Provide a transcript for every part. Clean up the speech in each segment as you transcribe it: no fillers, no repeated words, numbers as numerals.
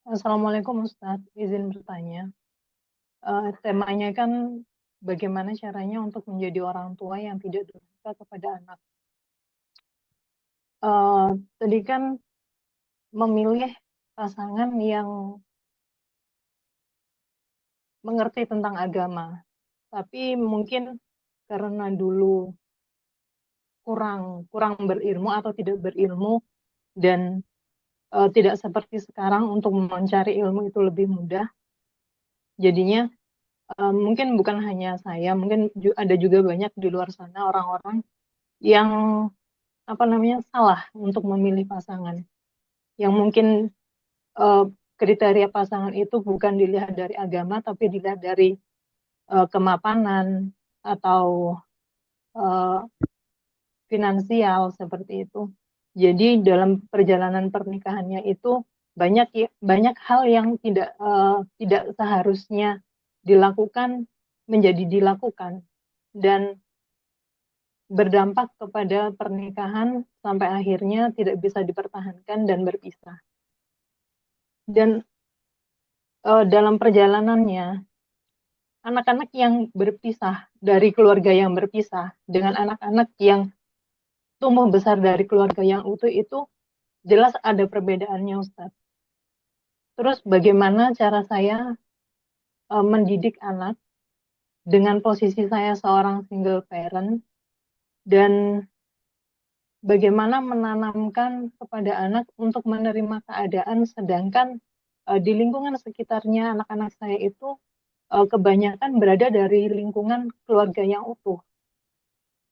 Assalamualaikum Ustadz, izin bertanya. Temanya kan bagaimana caranya untuk menjadi orang tua yang tidak durhaka kepada anak. Eh, Tadi kan memilih pasangan yang mengerti tentang agama, tapi mungkin karena dulu kurang kurang berilmu atau tidak berilmu dan tidak seperti sekarang untuk mencari ilmu itu lebih mudah. Jadinya mungkin bukan hanya saya, mungkin ada juga banyak di luar sana orang-orang yang salah untuk memilih pasangan yang mungkin eh, kriteria pasangan itu bukan dilihat dari agama tapi dilihat dari kemapanan atau eh, finansial seperti itu. Jadi dalam perjalanan pernikahannya itu banyak hal yang tidak seharusnya dilakukan menjadi dilakukan dan berdampak kepada pernikahan sampai akhirnya tidak bisa dipertahankan dan berpisah. Dan dalam perjalanannya, anak-anak yang berpisah dari keluarga yang berpisah dengan anak-anak yang tumbuh besar dari keluarga yang utuh itu jelas ada perbedaannya, Ustaz. Terus bagaimana cara saya mendidik anak dengan posisi saya seorang single parent dan bagaimana menanamkan kepada anak untuk menerima keadaan sedangkan di lingkungan sekitarnya anak-anak saya itu kebanyakan berada dari lingkungan keluarga yang utuh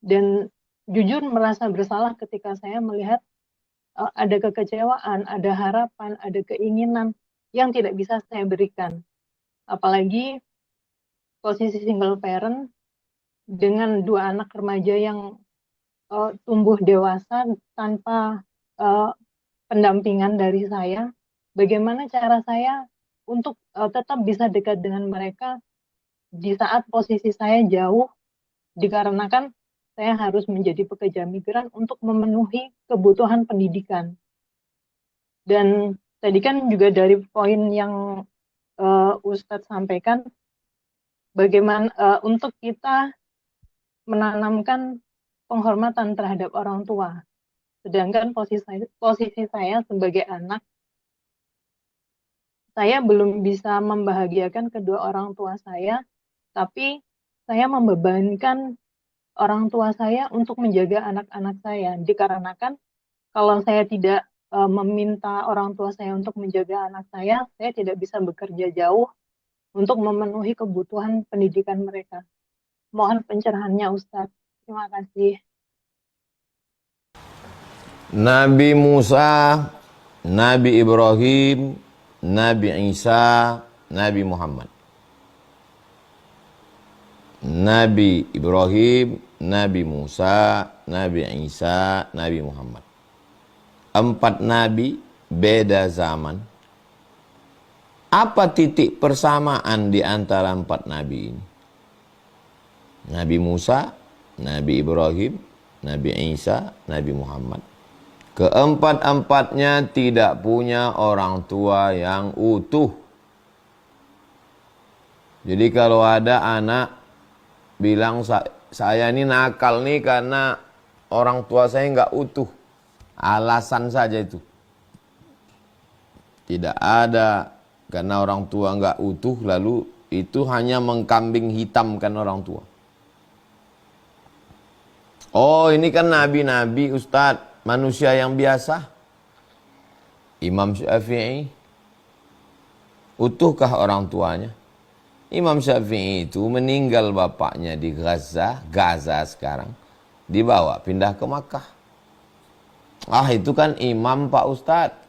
dan jujur merasa bersalah ketika saya melihat ada kekecewaan, ada harapan, ada keinginan yang tidak bisa saya berikan. Apalagi posisi single parent dengan dua anak remaja yang tumbuh dewasa tanpa uh, pendampingan dari saya. Bagaimana cara saya untuk tetap bisa dekat dengan mereka di saat posisi saya jauh dikarenakan saya harus menjadi pekerja migran untuk memenuhi kebutuhan pendidikan. Dan tadi kan juga dari poin yang Ustadz sampaikan, bagaimana untuk kita menanamkan penghormatan terhadap orang tua. Sedangkan posisi saya sebagai anak, saya belum bisa membahagiakan kedua orang tua saya, tapi saya membebankan orang tua saya untuk menjaga anak-anak saya. Dikarenakan kalau saya tidak meminta orang tua saya untuk menjaga anak saya tidak bisa bekerja jauh untuk memenuhi kebutuhan pendidikan mereka. Mohon pencerahannya, Ustadz. Terima kasih. Nabi Musa, Nabi Ibrahim, Nabi Isa, Nabi Muhammad. Nabi Ibrahim, Nabi Musa, Nabi Isa, Nabi Muhammad. 4 nabi, beda zaman. Apa titik persamaan di antara 4 nabi ini? Nabi Musa, Nabi Ibrahim, Nabi Isa, Nabi Muhammad. Keempat-empatnya tidak punya orang tua yang utuh. Jadi kalau ada anak bilang saya ini nakal nih karena orang tua saya nggak utuh, alasan saja itu. Tidak ada karena orang tua nggak utuh lalu itu hanya mengkambing hitamkan orang tua. Oh ini kan nabi-nabi Ustadz, manusia yang biasa. Imam Syafi'i, utuhkah orang tuanya? Imam Syafi'i itu meninggal bapaknya di Gaza sekarang. Dibawa pindah ke Makkah. Ah itu kan imam Pak Ustadz.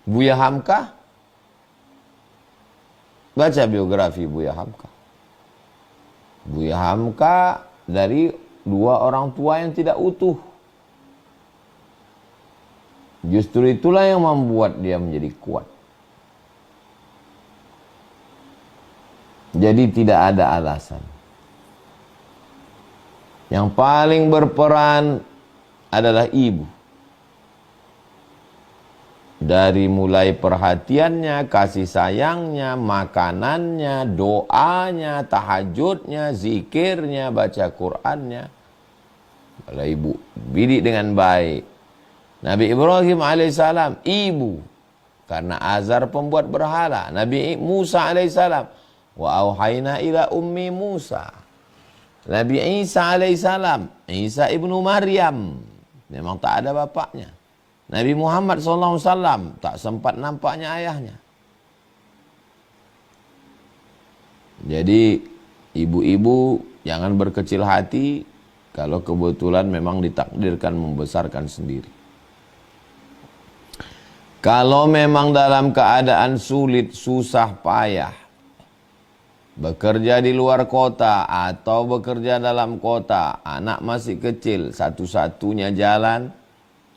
Buya Hamka. Baca biografi Buya Hamka. Buya Hamka dari 2 orang tua yang tidak utuh. Justru itulah yang membuat dia menjadi kuat. Jadi tidak ada alasan. Yang paling berperan adalah ibu. Dari mulai perhatiannya, kasih sayangnya, makanannya, doanya, tahajudnya, zikirnya, baca Qur'annya. Kalau ibu bidik dengan baik. Nabi Ibrahim alaihissalam, ibu. Karena Azar pembuat berhala. Nabi Musa alaihissalam, wa auhayna ila ummi Musa. Nabi Isa alaihissalam, Isa ibnu Maryam, memang tak ada bapaknya. Nabi Muhammad SAW tak sempat nampaknya ayahnya. Jadi ibu-ibu jangan berkecil hati kalau kebetulan memang ditakdirkan membesarkan sendiri. Kalau memang dalam keadaan sulit, susah, payah, bekerja di luar kota atau bekerja dalam kota, anak masih kecil, satu-satunya jalan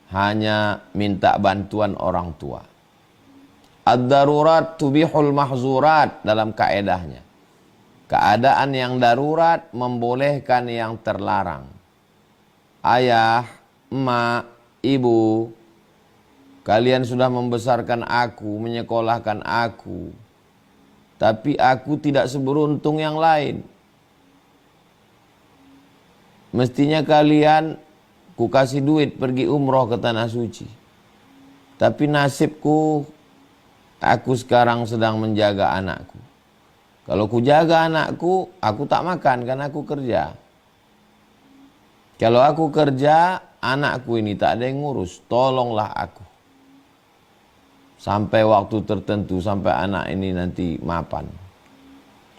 hanya minta bantuan orang tua. Ad-darurat tubihul mahzurat dalam kaedahnya. Keadaan yang darurat membolehkan yang terlarang. Ayah, emak, ibu, kalian sudah membesarkan aku, menyekolahkan aku. Tapi aku tidak seberuntung yang lain. Mestinya kalian ku kasih duit pergi umroh ke Tanah Suci. Tapi nasibku, aku sekarang sedang menjaga anakku. Kalau ku jaga anakku, aku tak makan karena aku kerja. Kalau aku kerja, anakku ini tak ada yang ngurus. Tolonglah aku. Sampai waktu tertentu, sampai anak ini nanti mapan.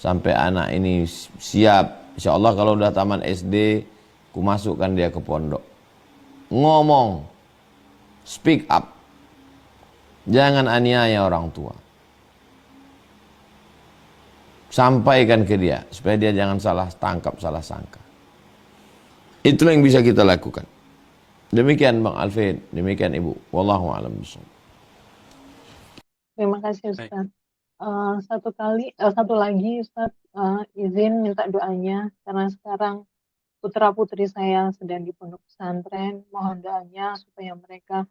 Sampai anak ini siap. Insya Allah kalau udah taman SD, ku masukkan dia ke pondok. Ngomong, speak up, jangan aniaya orang tua, sampaikan ke dia supaya dia jangan salah tangkap, salah sangka. Itulah yang bisa kita lakukan. Demikian Bang Alfred, demikian Ibu. Wallahu a'lam bishawab. Terima kasih Baik. Ustaz. Satu lagi Ustaz, izin minta doanya karena sekarang putra-putri saya sedang di pondok pesantren. Mohon doanya supaya mereka,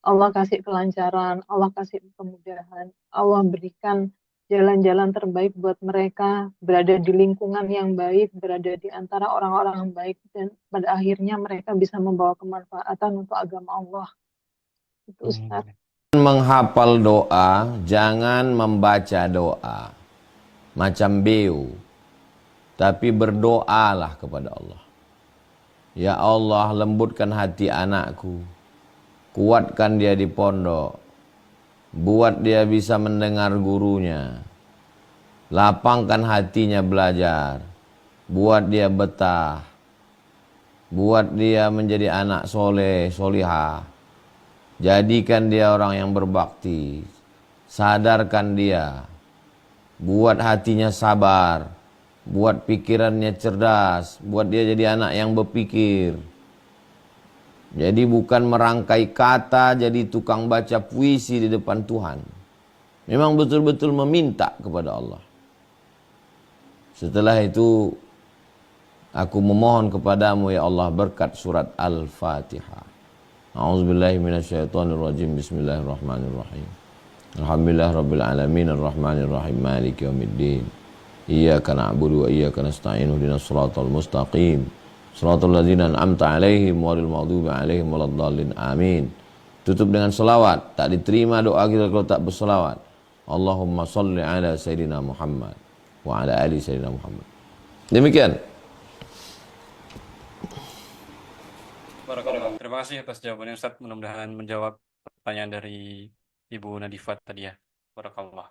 Allah kasih kelancaran, Allah kasih kemudahan, Allah berikan jalan-jalan terbaik buat mereka, berada di lingkungan yang baik, berada di antara orang-orang yang baik, dan pada akhirnya mereka bisa membawa kemanfaatan untuk agama Allah. Itu Ustaz. Menghafal doa, jangan membaca doa macam beo, tapi berdoalah kepada Allah. Ya Allah, lembutkan hati anakku, kuatkan dia di pondok, buat dia bisa mendengar gurunya, lapangkan hatinya belajar, buat dia betah, buat dia menjadi anak soleh, solihah, jadikan dia orang yang berbakti, sadarkan dia, buat hatinya sabar, buat pikirannya cerdas, buat dia jadi anak yang berpikir. Jadi bukan merangkai kata, jadi tukang baca puisi di depan Tuhan. Memang betul-betul meminta kepada Allah. Setelah itu, aku memohon kepadamu ya Allah berkat surat Al-Fatihah. A'udzubillahi minasyaitonirrajim. Bismillahirrahmanirrahim. Alhamdulillah rabbil alamin arrahmanirrahim maliki yaumiddin. Iyyaka na'budu wa iyyaka nasta'in ihdinas siratal mustaqim. Shiratal ladzina an'amta 'alaihim ghairil maghdubi 'alaihim waladdallin. Amin. Tutup dengan selawat. Tak diterima doa kita kalau tak berselawat. Allahumma shalli ala sayyidina Muhammad wa ala ali sayyidina Muhammad. Demikian. Barakallah. Terima kasih atas jawabannya Ustaz. Mudah-mudahan menjawab pertanyaan dari Ibu Nadifat tadi ya. Barakallah.